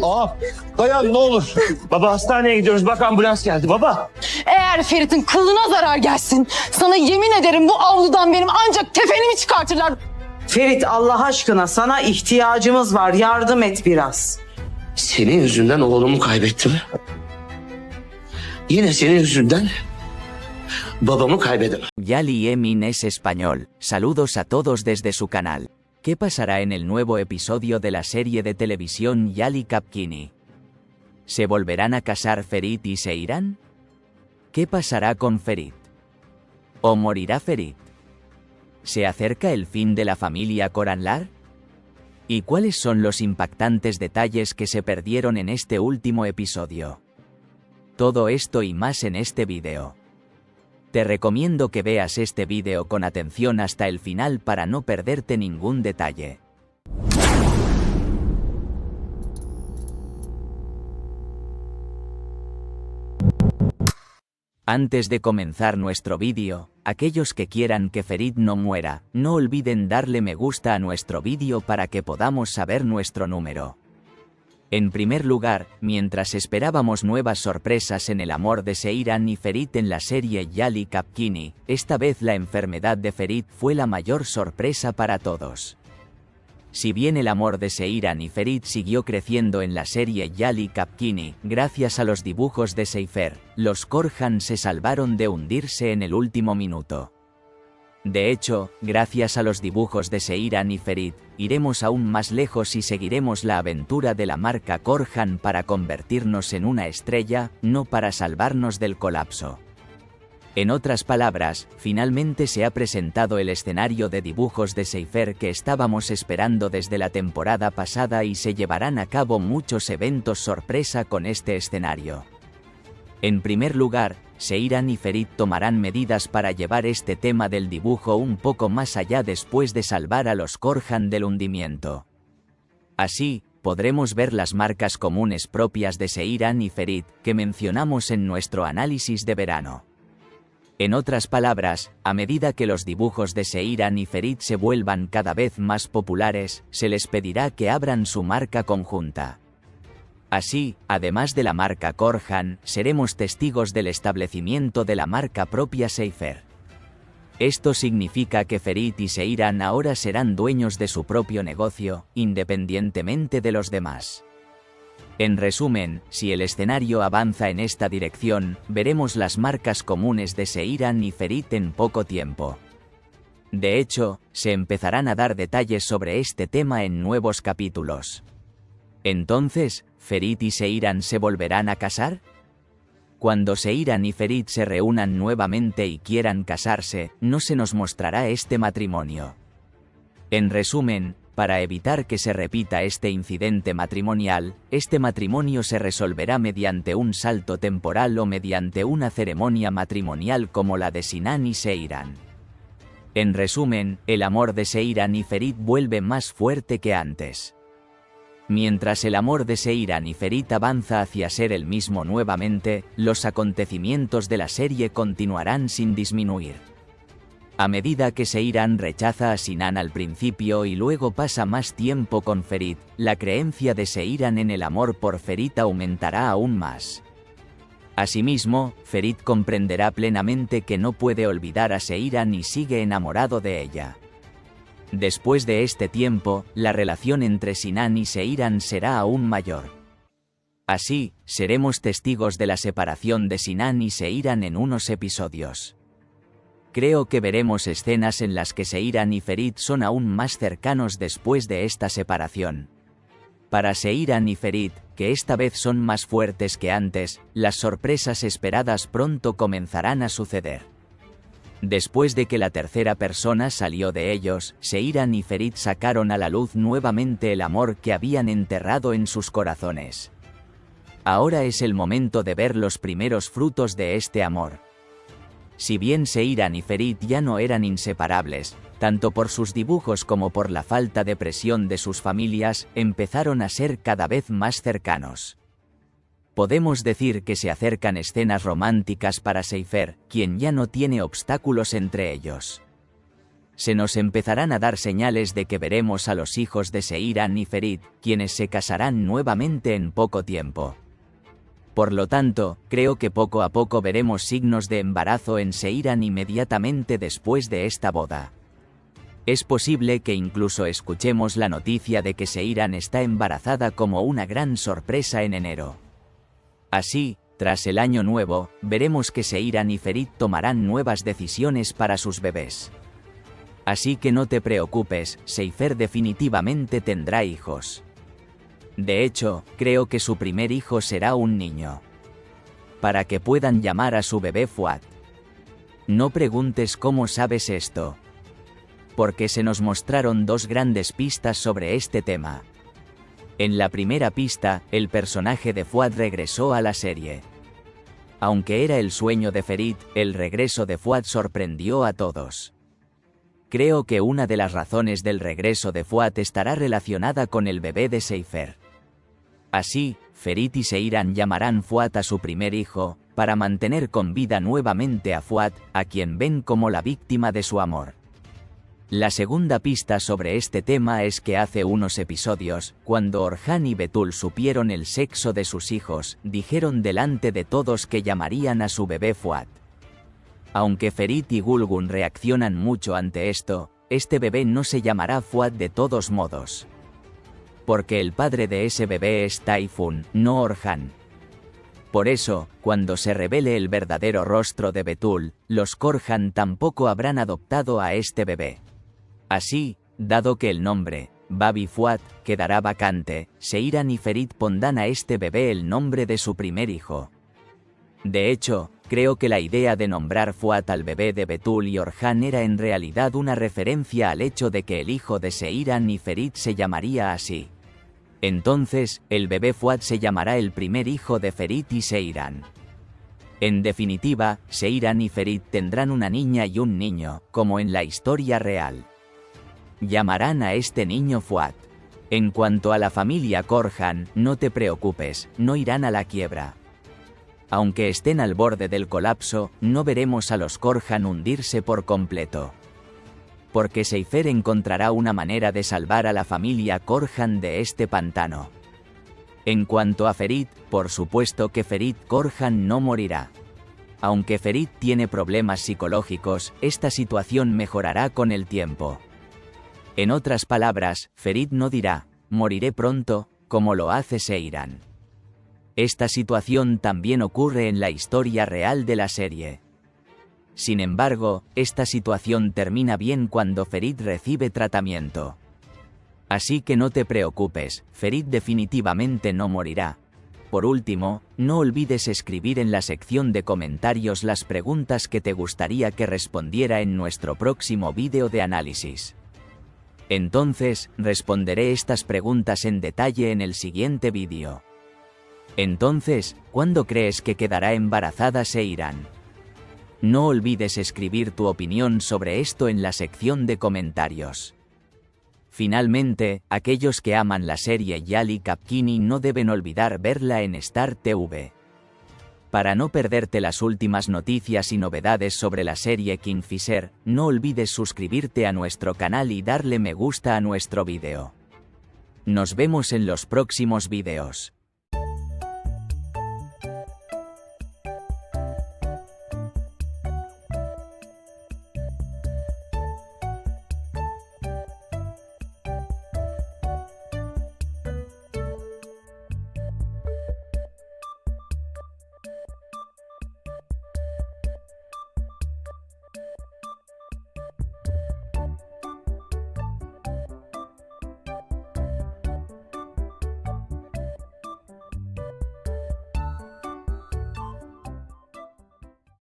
Aa, dayan ne olur. Baba hastaneye gidiyoruz. Bak ambulans geldi baba. Eğer Ferit'in kılına zarar gelsin, sana yemin ederim bu avludan benim ancak tefenimi çıkartırlar. Ferit, Allah aşkına sana ihtiyacımız var. Yardım et biraz. Senin yüzünden oğlumu kaybettim. Yine senin yüzünden babamı kaybedemem. Yali Emin es español. Saludos a todos desde su canal. ¿Qué pasará en el nuevo episodio de la serie de televisión Yali Kapkini? ¿Se volverán a casar Ferit y se irán? ¿Qué pasará con Ferit? ¿O morirá Ferit? ¿Se acerca el fin de la familia Koranlar? ¿Y cuáles son los impactantes detalles que se perdieron en este último episodio? Todo esto y más en este vídeo. Te recomiendo que veas este vídeo con atención hasta el final para no perderte ningún detalle. Antes de comenzar nuestro vídeo, aquellos que quieran que Ferit no muera, no olviden darle me gusta a nuestro vídeo para que podamos saber nuestro número. En primer lugar, mientras esperábamos nuevas sorpresas en el amor de Seyran y Ferit en la serie Yali Kapkini, esta vez la enfermedad de Ferit fue la mayor sorpresa para todos. Si bien el amor de Seyran y Ferit siguió creciendo en la serie Yali Kapkini, gracias a los dibujos de Seifer, los Korhan se salvaron de hundirse en el último minuto. De hecho, gracias a los dibujos de Seyran y Ferit, iremos aún más lejos y seguiremos la aventura de la marca Korhan para convertirnos en una estrella, no para salvarnos del colapso. En otras palabras, finalmente se ha presentado el escenario de dibujos de Seifer que estábamos esperando desde la temporada pasada y se llevarán a cabo muchos eventos sorpresa con este escenario. En primer lugar, Seyran y Ferit tomarán medidas para llevar este tema del dibujo un poco más allá después de salvar a los Korhan del hundimiento. Así, podremos ver las marcas comunes propias de Seyran y Ferit que mencionamos en nuestro análisis de verano. En otras palabras, a medida que los dibujos de Seyran y Ferit se vuelvan cada vez más populares, se les pedirá que abran su marca conjunta. Así, además de la marca Korhan, seremos testigos del establecimiento de la marca propia Seifer. Esto significa que Ferit y Seyran ahora serán dueños de su propio negocio, independientemente de los demás. En resumen, si el escenario avanza en esta dirección, veremos las marcas comunes de Seyran y Ferit en poco tiempo. De hecho, se empezarán a dar detalles sobre este tema en nuevos capítulos. Entonces, ¿Ferit y Seyran se volverán a casar? Cuando Seyran y Ferit se reúnan nuevamente y quieran casarse, no se nos mostrará este matrimonio. En resumen, para evitar que se repita este incidente matrimonial, este matrimonio se resolverá mediante un salto temporal o mediante una ceremonia matrimonial como la de Sinan y Seyran. En resumen, el amor de Seyran y Ferit vuelve más fuerte que antes. Mientras el amor de Seyran y Ferit avanza hacia ser el mismo nuevamente, los acontecimientos de la serie continuarán sin disminuir. A medida que Seyran rechaza a Sinan al principio y luego pasa más tiempo con Ferit, la creencia de Seyran en el amor por Ferit aumentará aún más. Asimismo, Ferit comprenderá plenamente que no puede olvidar a Seyran y sigue enamorado de ella. Después de este tiempo, la relación entre Sinan y Seyran será aún mayor. Así, seremos testigos de la separación de Sinan y Seyran en unos episodios. Creo que veremos escenas en las que Seyran y Ferit son aún más cercanos después de esta separación. Para Seyran y Ferit, que esta vez son más fuertes que antes, las sorpresas esperadas pronto comenzarán a suceder. Después de que la tercera persona salió de ellos, Seyran y Ferit sacaron a la luz nuevamente el amor que habían enterrado en sus corazones. Ahora es el momento de ver los primeros frutos de este amor. Si bien Seyran y Ferit ya no eran inseparables, tanto por sus dibujos como por la falta de presión de sus familias, empezaron a ser cada vez más cercanos. Podemos decir que se acercan escenas románticas para Seifer, quien ya no tiene obstáculos entre ellos. se nos empezarán a dar señales de que veremos a los hijos de Seiran y Ferit, quienes se casarán nuevamente en poco tiempo. Por lo tanto, creo que poco a poco veremos signos de embarazo en Seiran inmediatamente después de esta boda. Es posible que incluso escuchemos la noticia de que Seiran está embarazada como una gran sorpresa en enero. Así, tras el año nuevo, veremos que Seiran y Ferit tomarán nuevas decisiones para sus bebés. Así que no te preocupes, Seifer definitivamente tendrá hijos. De hecho, creo que su primer hijo será un niño. Para que puedan llamar a su bebé Fuad. No preguntes cómo sabes esto. Porque se nos mostraron dos grandes pistas sobre este tema. En la primera pista, el personaje de Fuad regresó a la serie. Aunque era el sueño de Ferit, el regreso de Fuad sorprendió a todos. Creo que una de las razones del regreso de Fuad estará relacionada con el bebé de Seifer. Así, Ferit y Seiran llamarán Fuad a su primer hijo, para mantener con vida nuevamente a Fuad, a quien ven como la víctima de su amor. La segunda pista sobre este tema es que hace unos episodios, cuando Orhan y Betul supieron el sexo de sus hijos, dijeron delante de todos que llamarían a su bebé Fuad. Aunque Ferit y Gulgun reaccionan mucho ante esto, este bebé no se llamará Fuad de todos modos. Porque el padre de ese bebé es Taifun, no Orhan. Por eso, cuando se revele el verdadero rostro de Betul, los Korhan tampoco habrán adoptado a este bebé. Así, dado que el nombre, Babi Fuad, quedará vacante, Seiran y Ferit pondrán a este bebé el nombre de su primer hijo. De hecho, creo que la idea de nombrar Fuad al bebé de Betul y Orhan era en realidad una referencia al hecho de que el hijo de Seiran y Ferit se llamaría así. Entonces, el bebé Fuad se llamará el primer hijo de Ferit y Seiran. En definitiva, Seiran y Ferit tendrán una niña y un niño, como en la historia real. Llamarán a este niño Fuad. En cuanto a la familia Korhan, no te preocupes, no irán a la quiebra. Aunque estén al borde del colapso, no veremos a los Korhan hundirse por completo. Porque Seifer encontrará una manera de salvar a la familia Korhan de este pantano. En cuanto a Ferit, por supuesto que Ferit Korhan no morirá. Aunque Ferit tiene problemas psicológicos, esta situación mejorará con el tiempo. En otras palabras, Ferit no dirá, moriré pronto, como lo hace Seiran. Esta situación también ocurre en la historia real de la serie. Sin embargo, esta situación termina bien cuando Ferit recibe tratamiento. Así que no te preocupes, Ferit definitivamente no morirá. Por último, no olvides escribir en la sección de comentarios las preguntas que te gustaría que respondiera en nuestro próximo vídeo de análisis. Entonces, responderé estas preguntas en detalle en el siguiente vídeo. Entonces, ¿cuándo crees que quedará embarazada Seiran? No olvides escribir tu opinión sobre esto en la sección de comentarios. Finalmente, aquellos que aman la serie Yali Kapkini no deben olvidar verla en Star TV. Para no perderte las últimas noticias y novedades sobre la serie Kingfisher, no olvides suscribirte a nuestro canal y darle me gusta a nuestro vídeo. Nos vemos en los próximos vídeos.